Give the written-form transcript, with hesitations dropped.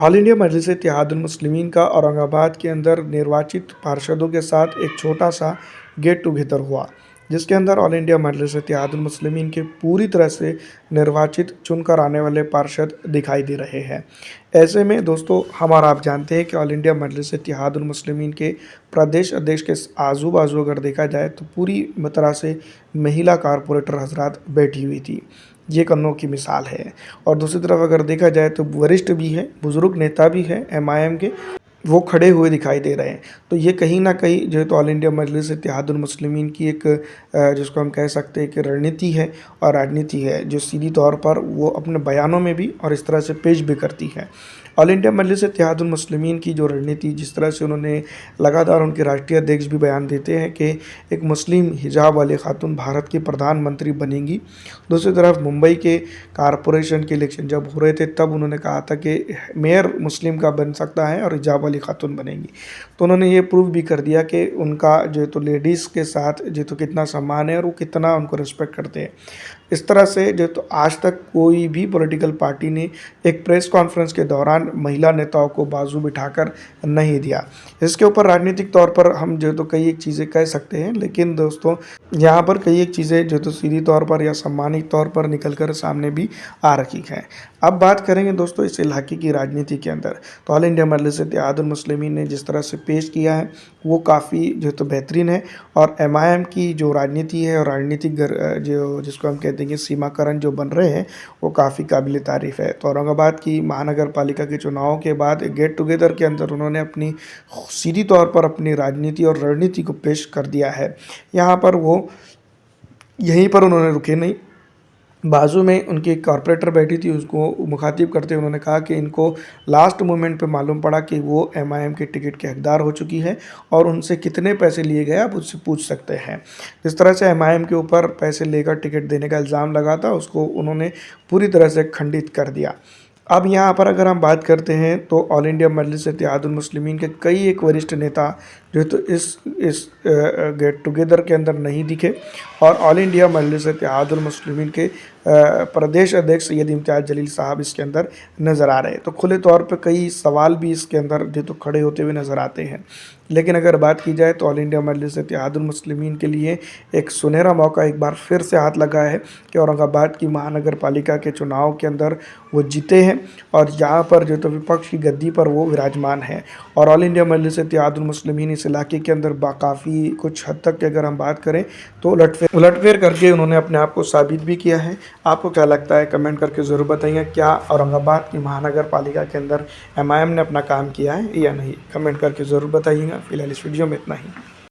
All India Majlis-e-Ittehadul मुस्लिमीन का औरंगाबाद के अंदर निर्वाचित पार्षदों के साथ एक छोटा-सा गेट टुगेदर हुआ, जिसके अंदर ऑल इंडिया मजलिस-ए-इत्तेहादुल मुस्लिमीन के पूरी तरह से निर्वाचित चुनकर आने वाले पार्षद दिखाई दे रहे हैं। ऐसे में दोस्तों हम और आप जानते हैं कि ऑल इंडिया मजलिस-ए-इत्तेहादुल मुस्लिमीन के प्रदेश अध्यक्ष के आजू-बाजू अगर देखा जाए तो पूरी तरह से महिला कारपोरेटर हज़रात बैठी हुई थी। ये एक अनोखी मिसाल है। और दूसरी तरफ अगर देखा जाए तो वरिष्ठ भी हैं, बुज़ुर्ग नेता भी हैं एमआईएम के, वो खड़े हुए दिखाई दे रहे हैं। तो ये कहीं न कहीं जो है तो ऑल इंडिया मजलिस-ए-इत्तेहादुल मुस्लिमीन की एक जिसको हम कह सकते हैं कि रणनीति है और राजनीति है, जो सीधी तौर पर वो अपने बयानों में भी और इस तरह से पेश भी करती है। ऑल इंडिया मजलिस-ए-इत्तेहादुल मुस्लिमीन की जो रणनीति, जिस तरह से उन्होंने लगातार, उनके राष्ट्रीय अध्यक्ष भी बयान देते हैं कि एक मुस्लिम हिजाब वाली खातून भारत की प्रधानमंत्री बनेंगी। दूसरी तरफ मुंबई के कारपोरेशन के इलेक्शन जब हो रहे थे तब उन्होंने कहा था कि मेयर मुस्लिम का बन सकता है और हिजाब वाली खातून बनेंगी। तो उन्होंने ये प्रूव भी कर दिया कि उनका जो है तो लेडीज़ के साथ जो तो कितना सम्मान है और वो कितना उनको रिस्पेक्ट करते हैं। इस तरह से जो तो आज तक कोई भी पॉलिटिकल पार्टी ने एक प्रेस कॉन्फ्रेंस के दौरान महिला नेताओं को बाजू बिठाकर नहीं दिया। इसके ऊपर राजनीतिक तौर पर हम जो तो कई एक चीज़ें कह सकते हैं, लेकिन दोस्तों यहाँ पर कई एक चीज़ें जो तो सीधी तौर पर या सम्मानित तौर पर निकल कर सामने भी आ रखी हैं। अब बात करेंगे दोस्तों इस इलाके की राजनीति के अंदर, तो ऑल इंडिया मजलिस-ए-इत्तेहादुल मुस्लिमीन ने जिस तरह से पेश किया है वो काफ़ी जो तो बेहतरीन है। और एमआईएम की जो राजनीति है और राजनीतिक जो जिसको हम कहते हैं कि सीमाकरण जो बन रहे हैं वो काफ़ी काबिल तारीफ़ है। तो औरंगाबाद की महानगर पालिका के चुनावों के बाद एक गेट टुगेदर के अंदर उन्होंने अपनी सीधी तौर पर अपनी राजनीति और रणनीति को पेश कर दिया है। यहाँ पर वो यहीं पर उन्होंने रुके नहीं, बाजू में उनकी एक कॉर्पोरेटर बैठी थी, उसको मुखातिब करते हुए उन्होंने कहा कि इनको लास्ट मोमेंट पे मालूम पड़ा कि वो एमआईएम के टिकट के हकदार हो चुकी है और उनसे कितने पैसे लिए गए आप उससे पूछ सकते हैं। जिस तरह से एमआईएम के ऊपर पैसे लेकर टिकट देने का इल्ज़ाम लगा था उसको उन्होंने पूरी तरह से खंडित कर दिया। अब यहाँ पर अगर हम बात करते हैं तो ऑल इंडिया मजलिस-ए-इत्तेहादुल मुस्लिमीन के कई एक वरिष्ठ नेता जो तो इस गेट टुगेदर के अंदर नहीं दिखे और ऑल इंडिया मजलिस-ए-इत्तेहादुल मुस्लिमीन के प्रदेश अध्यक्ष सैयद इम्तियाज़ जलील साहब इसके अंदर नज़र आ रहे हैं। तो खुले तौर पे कई सवाल भी इसके अंदर जो तो खड़े होते हुए नज़र आते हैं। लेकिन अगर बात की जाए तो ऑल इंडिया मजलिस-ए-इत्तेहादुल मुस्लिमीन के लिए एक सुनहरा मौका एक बार फिर से हाथ लगा है कि औरंगाबाद की महानगर पालिका के चुनाव के अंदर वो जीते हैं और यहाँ पर जो तो विपक्ष की गद्दी पर वो विराजमान है। और ऑल इंडिया मजलिस-ए-इत्तेहादुल मुस्लिमीन इस इलाके के अंदर काफ़ी कुछ हद तक की अगर हम बात करें तो उलटफेर करके उन्होंने अपने आप को साबित भी किया है। आपको क्या लगता है कमेंट करके ज़रूर बताइए, क्या औरंगाबाद की महानगर पालिका के अंदर एमआईएम ने अपना काम किया है या नहीं? कमेंट करके ज़रूर बताइएगा। फिलहाल इस वीडियो में इतना ही।